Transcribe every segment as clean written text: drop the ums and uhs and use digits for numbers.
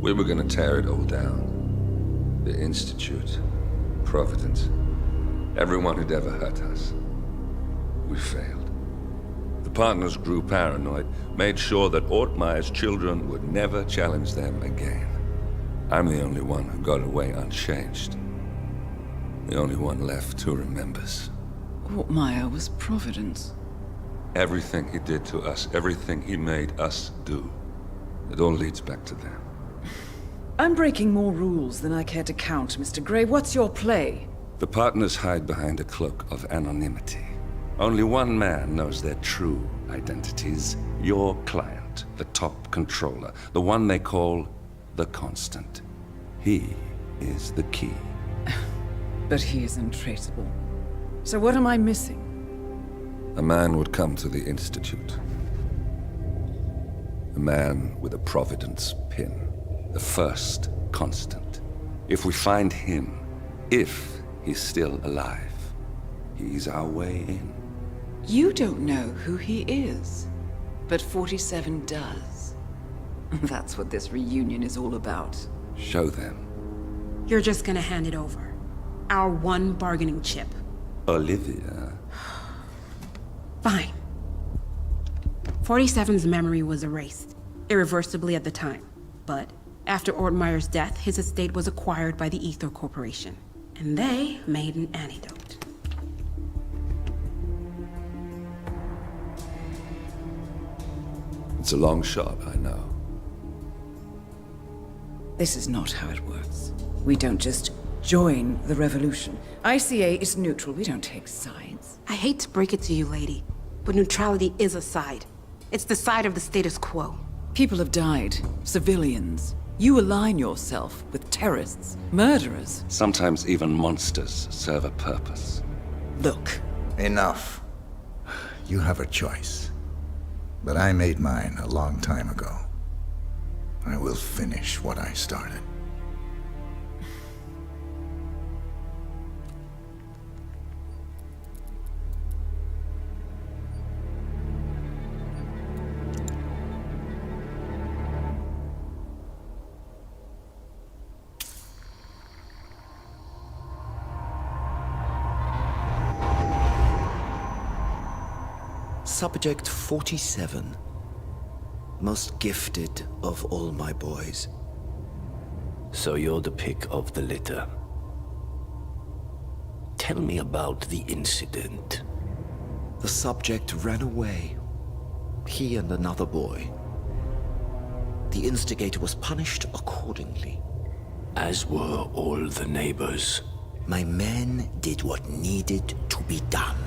We were gonna tear it all down. The Institute, Providence, everyone who'd ever hurt us. We failed. The partners grew paranoid, made sure that Ortmeyer's children would never challenge them again. I'm the only one who got away unchanged. The only one left who remembers. Ortmeyer was Providence. Everything he did to us, everything he made us do, it all leads back to them. I'm breaking more rules than I care to count, Mr. Gray. What's your play? The partners hide behind a cloak of anonymity. Only one man knows their true identities. Your client, the top controller, the one they call the Constant. He is the key. But he is untraceable. So what am I missing? A man would come to the Institute. A man with a Providence pin. The first Constant. If we find him, if he's still alive, he's our way in. You don't know who he is, but 47 does. That's what this reunion is all about. Show them. You're just gonna hand it over. Our one bargaining chip. Olivia. Fine. 47's memory was erased, irreversibly at the time. But after Ortmeyer's death, his estate was acquired by the Ether Corporation. And they made an antidote. It's a long shot, I know. This is not how it works. We don't just join the revolution. ICA is neutral. We don't take sides. I hate to break it to you, lady, but neutrality is a side. It's the side of the status quo. People have died. Civilians. You align yourself with terrorists, murderers. Sometimes even monsters serve a purpose. Look. Enough. You have a choice. But I made mine a long time ago. I will finish what I started. Subject 47. Most gifted of all my boys. So you're the pick of the litter. Tell me about the incident. The subject ran away. He and another boy. The instigator was punished accordingly. As were all the neighbors. My men did what needed to be done.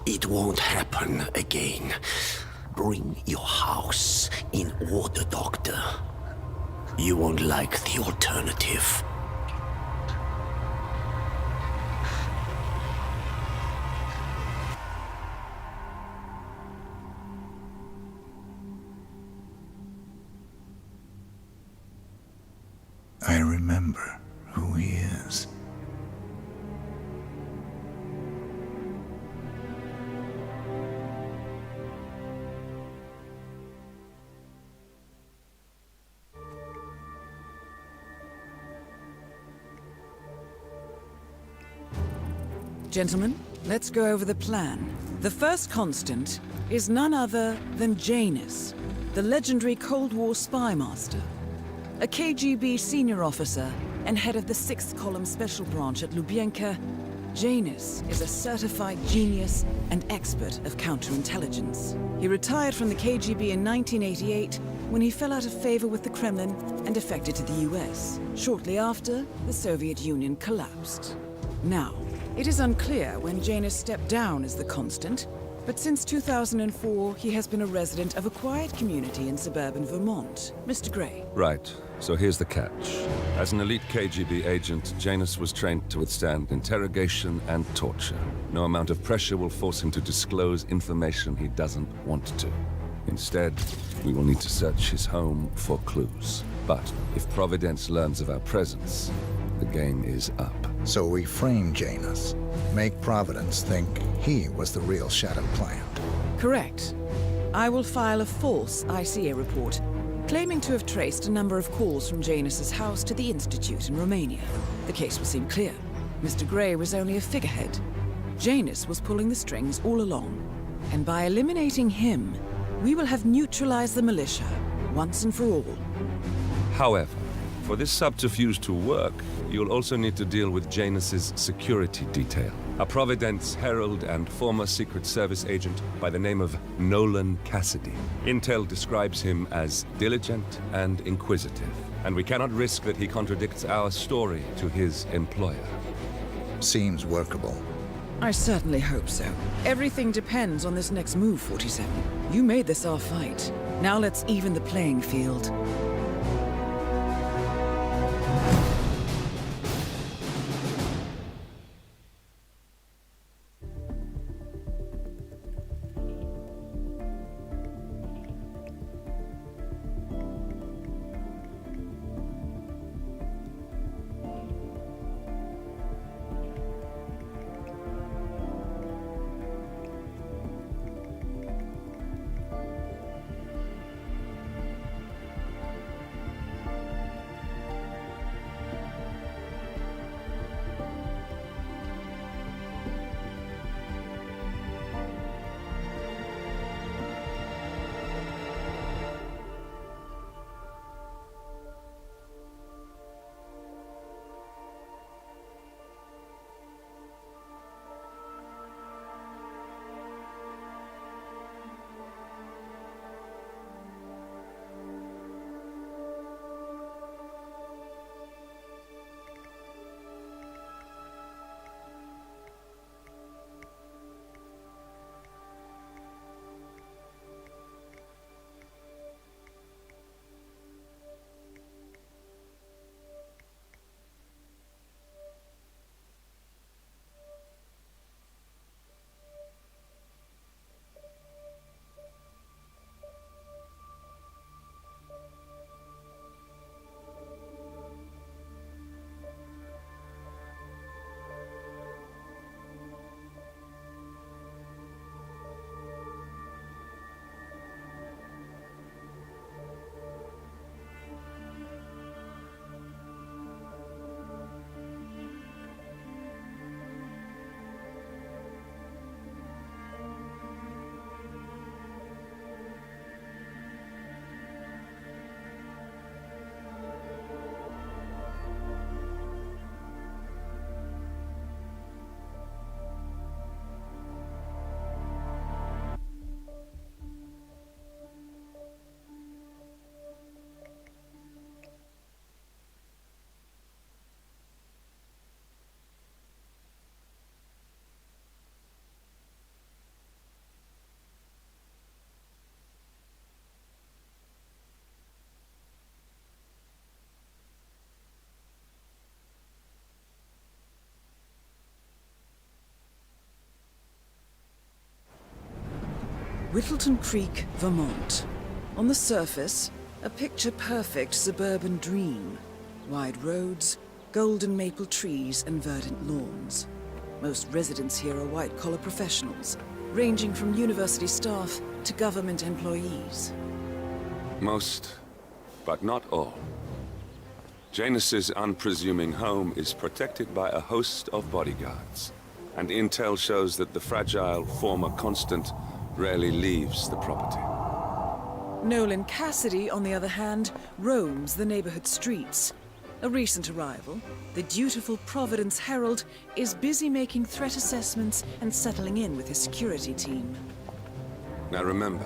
It won't happen again. Bring your house in order, Doctor. You won't like the alternative. I remember who he is. Gentlemen, let's go over the plan. The first Constant is none other than Janus, the legendary Cold War spy master. A KGB senior officer and head of the 6th Column Special Branch at Lubyanka, Janus is a certified genius and expert of counterintelligence. He retired from the KGB in 1988 when he fell out of favor with the Kremlin and defected to the US. Shortly after, the Soviet Union collapsed. Now, it is unclear when Janus stepped down as the Constant, but since 2004, he has been a resident of a quiet community in suburban Vermont. Mr. Gray. Right. So here's the catch. As an elite KGB agent, Janus was trained to withstand interrogation and torture. No amount of pressure will force him to disclose information he doesn't want to. Instead, we will need to search his home for clues. But if Providence learns of our presence, the game is up. So we frame Janus. Make Providence think he was the real shadow client. Correct. I will file a false ICA report, claiming to have traced a number of calls from Janus's house to the Institute in Romania. The case will seem clear. Mr. Gray was only a figurehead. Janus was pulling the strings all along. And by eliminating him, we will have neutralized the militia, once and for all. However, for this subterfuge to work, you'll also need to deal with Janus's security detail. A Providence herald and former Secret Service agent by the name of Nolan Cassidy. Intel describes him as diligent and inquisitive, and we cannot risk that he contradicts our story to his employer. Seems workable. I certainly hope so. Everything depends on this next move, 47. You made this our fight. Now let's even the playing field. Whittleton Creek, Vermont. On the surface, a picture-perfect suburban dream. Wide roads, golden maple trees, and verdant lawns. Most residents here are white-collar professionals, ranging from university staff to government employees. Most, but not all. Janus's unpresuming home is protected by a host of bodyguards, and intel shows that the fragile former Constant rarely leaves the property. Nolan Cassidy, on the other hand, roams the neighborhood streets. A recent arrival, the dutiful Providence Herald is busy making threat assessments and settling in with his security team. Now remember,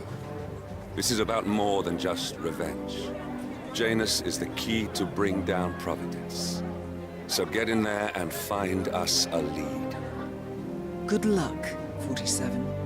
this is about more than just revenge. Janus is the key to bring down Providence. So get in there and find us a lead. Good luck, 47.